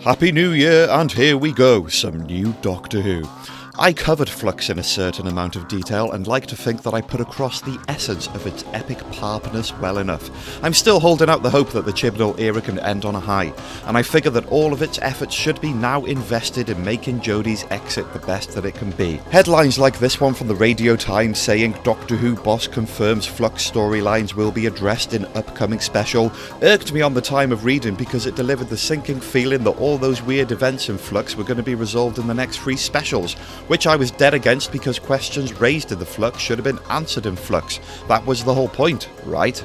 Happy New Year, and here we go, some new Doctor Who. I covered Flux in a certain amount of detail and like to think that I put across the essence of its epic parpness well enough. I'm still holding out the hope that the Chibnall era can end on a high, and I figure that all of its efforts should be now invested in making Jodie's exit the best that it can be. Headlines like this one from the Radio Times saying Doctor Who boss confirms Flux storylines will be addressed in upcoming special irked me on the time of reading because it delivered the sinking feeling that all those weird events in Flux were going to be resolved in the next 3 specials, which I was dead against because questions raised in the Flux should have been answered in Flux. That was the whole point, right?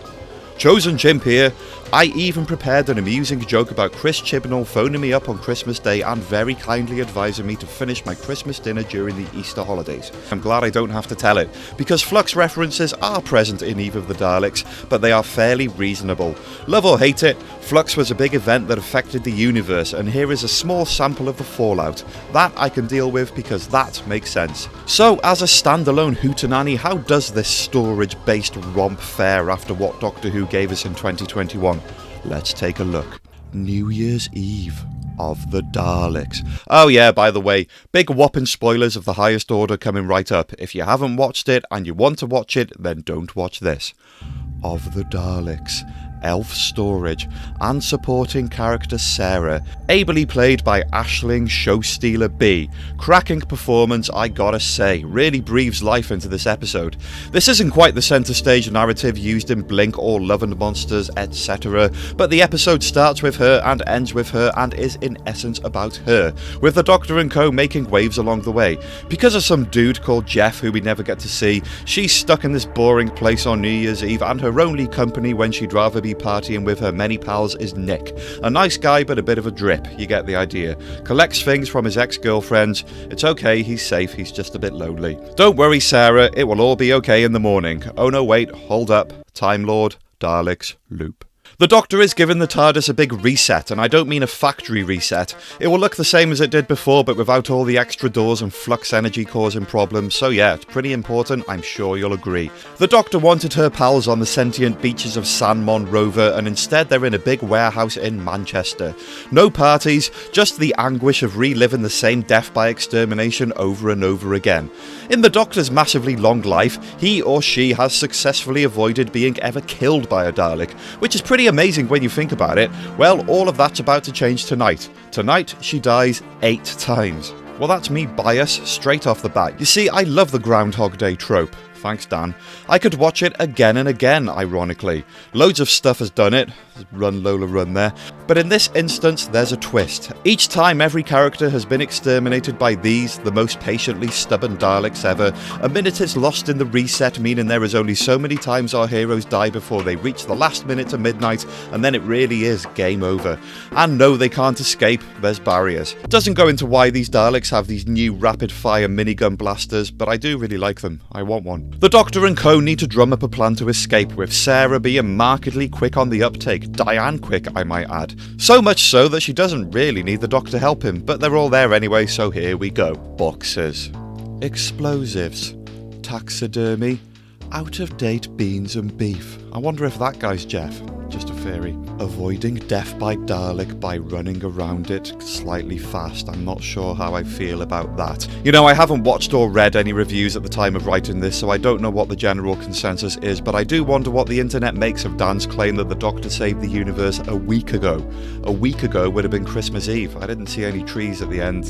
Chosen Chimp here. I even prepared an amusing joke about Chris Chibnall phoning me up on Christmas Day and very kindly advising me to finish my Christmas dinner during the Easter holidays. I'm glad I don't have to tell it, because Flux references are present in Eve of the Daleks, but they are fairly reasonable. Love or hate it, Flux was a big event that affected the universe, and here is a small sample of the fallout. That I can deal with because that makes sense. So, as a standalone hootenanny, how does this storage-based romp fare after what Doctor Who gave us in 2021? Let's take a look. New Year's Eve of the Daleks. Oh yeah, by the way, big whopping spoilers of the highest order coming right up. If you haven't watched it and you want to watch it, then don't watch this. Of the Daleks. Elf storage, and supporting character Sarah, ably played by Aisling Showstealer B. Cracking performance, I gotta say, really breathes life into this episode. This isn't quite the centre stage narrative used in Blink or Love and Monsters, etc., but the episode starts with her and ends with her and is in essence about her, with the Doctor and co making waves along the way. Because of some dude called Jeff who we never get to see, she's stuck in this boring place on New Year's Eve, and her only company when she'd rather be partying with her many pals is Nick. A nice guy but a bit of a drip, you get the idea. Collects things from his ex-girlfriends. It's okay, he's safe, he's just a bit lonely. Don't worry Sarah, it will all be okay in the morning. Oh no wait, hold up. Time Lord, Daleks, loop. The Doctor is giving the TARDIS a big reset, and I don't mean a factory reset. It will look the same as it did before, but without all the extra doors and flux energy causing problems, so yeah, it's pretty important, I'm sure you'll agree. The Doctor wanted her pals on the sentient beaches of San Mon Rover, and instead they're in a big warehouse in Manchester. No parties, just the anguish of reliving the same death by extermination over and over again. In the Doctor's massively long life, he or she has successfully avoided being ever killed by a Dalek, which is pretty amazing when you think about it. Well, all of that's about to change tonight. Tonight, she dies 8 times. Well, that's me biased straight off the bat. You see, I love the Groundhog Day trope. Thanks, Dan. I could watch it again and again, ironically. Loads of stuff has done it. Run, Lola, run there. But in this instance, there's a twist. Each time every character has been exterminated by these, the most patiently stubborn Daleks ever, a minute is lost in the reset, meaning there is only so many times our heroes die before they reach the last minute to midnight, and then it really is game over. And no, they can't escape, there's barriers. It doesn't go into why these Daleks have these new rapid-fire minigun blasters, but I do really like them. I want one. The Doctor and co need to drum up a plan to escape, with Sarah being markedly quick on the uptake, Diane quick I might add. So much so that she doesn't really need the Doctor help him, but they're all there anyway, so here we go. Boxes. Explosives. Taxidermy. Out-of-date beans and beef. I wonder if that guy's Jeff. Just a theory. Avoiding death by Dalek by running around it slightly fast. I'm not sure how I feel about that. You know, I haven't watched or read any reviews at the time of writing this, so I don't know what the general consensus is, but I do wonder what the internet makes of Dan's claim that the Doctor saved the universe a week ago. A week ago would have been Christmas Eve. I didn't see any trees at the end.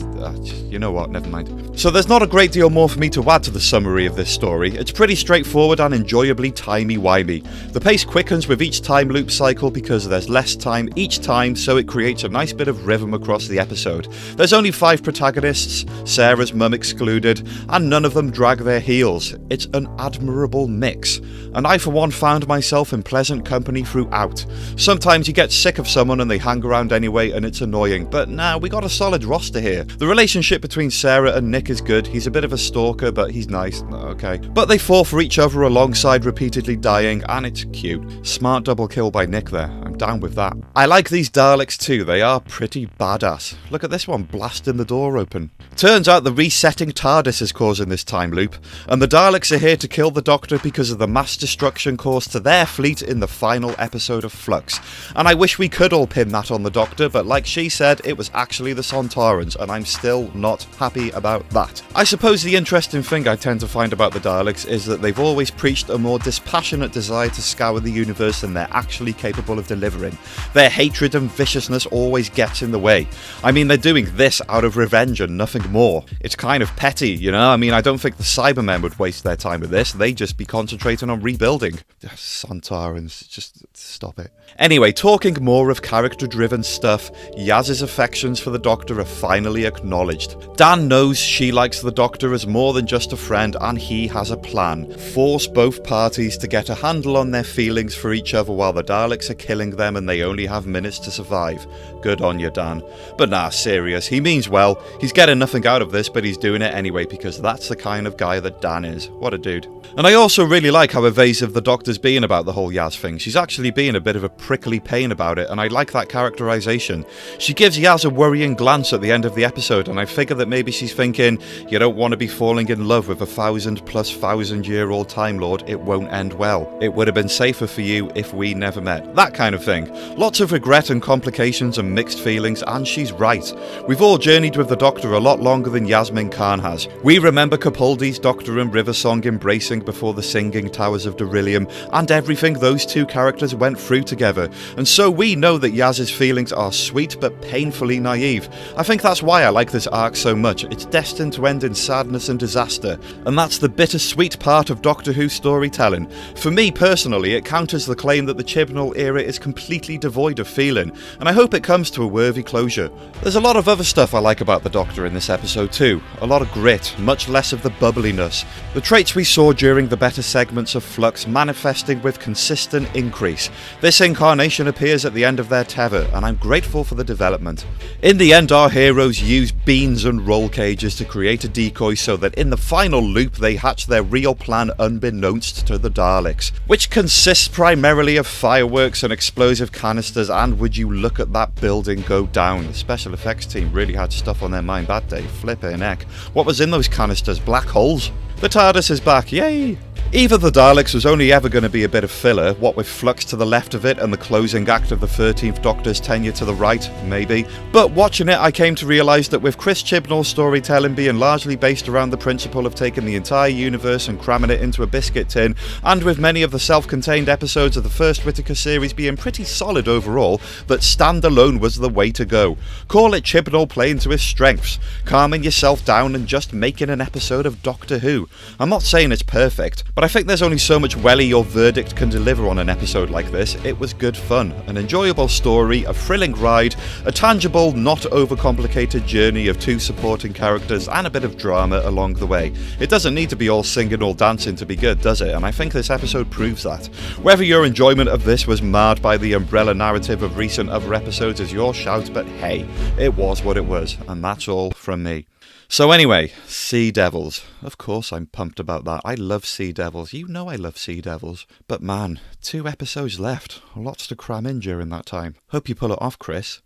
You know what, never mind. So there's not a great deal more for me to add to the summary of this story. It's pretty straightforward and enjoyably timey-wimey. The pace quickens with each time loop cycle because there's less time each time, so it creates a nice bit of rhythm across the episode. There's only 5 protagonists, Sarah's mum excluded, and none of them drag their heels. It's an admirable mix, and I for one found myself in pleasant company throughout. Sometimes you get sick of someone and they hang around anyway and it's annoying, but nah, we got a solid roster here. The relationship between Sarah and Nick is good. He's a bit of a stalker, but he's nice, okay. But they fall for each other alongside repeatedly dying, and it's cute. Smart double kill by Nick there. I'm down with that. I like these Daleks too. They are pretty badass. Look at this one blasting the door open. Turns out the resetting TARDIS is causing this time loop, and the Daleks are here to kill the Doctor because of the mass destruction caused to their fleet in the final episode of Flux. And I wish we could all pin that on the Doctor, but like she said, it was actually the Sontarans, and I'm still not happy about that. I suppose the interesting thing I tend to find about the Daleks is that they've always preached a more dispassionate desire to scour the universe than they're actually capable of delivering. Their hatred and viciousness always gets in the way. I mean, they're doing this out of revenge and nothing more. It's kind of petty, you know? I mean, I don't think the Cybermen would waste their time with this. They'd just be concentrating on rebuilding. Sontarans, just stop it. Anyway, talking more of character-driven stuff, Yaz's affections for the Doctor are finally acknowledged. Dan knows she likes the Doctor as more than just a friend, and he has a plan. Force both parties to get a handle on their feelings for each other while the Daleks are killing them and they only have minutes to survive. Good on you, Dan. But nah, serious, he means well. He's getting nothing out of this, but he's doing it anyway because that's the kind of guy that Dan is. What a dude. And I also really like how evasive the Doctor's being about the whole Yaz thing. She's actually being a bit of a prickly pain about it, and I like that characterization. She gives Yaz a worrying glance at the end of the episode, and I figure that maybe she's thinking, you don't want to be falling in love with a 1,000-plus-1,000-year-old Time Lord, it won't end well. It would have been safer for you if we never met. That kind of thing. Lots of regret and complications and mixed feelings, and she's right. We've all journeyed with the Doctor a lot longer than Yasmin Khan has. We remember Capaldi's Doctor and Riversong embracing before the singing towers of Beryllium, and everything those two characters went through together, and so we know that Yaz's feelings are sweet but painfully naive. I think that's why I like this arc so much. It's destined to end in sadness and disaster, and that's the bittersweet part of Doctor Who storytelling. For me personally, it counters the claim that the Chibnall era is completely devoid of feeling, and I hope it comes to a worthy closure. There's a lot of other stuff I like about the Doctor in this episode too. A lot of grit, much less of the bubbliness. The traits we saw during the better segments of Flux manifesting with consistent increase. This incarnation appears at the end of their tether, and I'm grateful for the development. In the end, our heroes use beans and roll cages to create a decoy so that in the final loop they hatch their real plan unbeknownst to the Daleks, which consists primarily of fireworks and explosive canisters, and would you look at that building go down. The special effects team really had stuff on their mind that day, flippin' heck. What was in those canisters? Black holes? The TARDIS is back, yay! Either the Daleks was only ever going to be a bit of filler, what with Flux to the left of it and the closing act of the 13th Doctor's tenure to the right, maybe. But watching it, I came to realise that with Chris Chibnall's storytelling being largely based around the principle of taking the entire universe and cramming it into a biscuit tin, and with many of the self-contained episodes of the first Whittaker series being pretty solid overall, that standalone was the way to go. Call it Chibnall playing to his strengths, calming yourself down and just making an episode of Doctor Who. I'm not saying it's perfect, but I think there's only so much welly your verdict can deliver on an episode like this. It was good fun, an enjoyable story, a thrilling ride, a tangible, not overcomplicated journey of two supporting characters, and a bit of drama along the way. It doesn't need to be all singing or dancing to be good, does it? And I think this episode proves that. Whether your enjoyment of this was marred by the umbrella narrative of recent other episodes is your shout, but hey, it was what it was, and that's all from me. So anyway, Sea Devils. Of course I'm pumped about that. I love Sea Devils. You know I love Sea Devils. But man, 2 episodes left. Lots to cram in during that time. Hope you pull it off, Chris.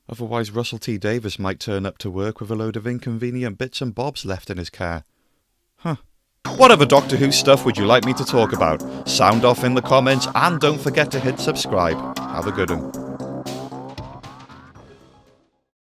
Otherwise Russell T Davies might turn up to work with a load of inconvenient bits and bobs left in his car. Huh. What other Doctor Who stuff would you like me to talk about? Sound off in the comments, and don't forget to hit subscribe. Have a good one.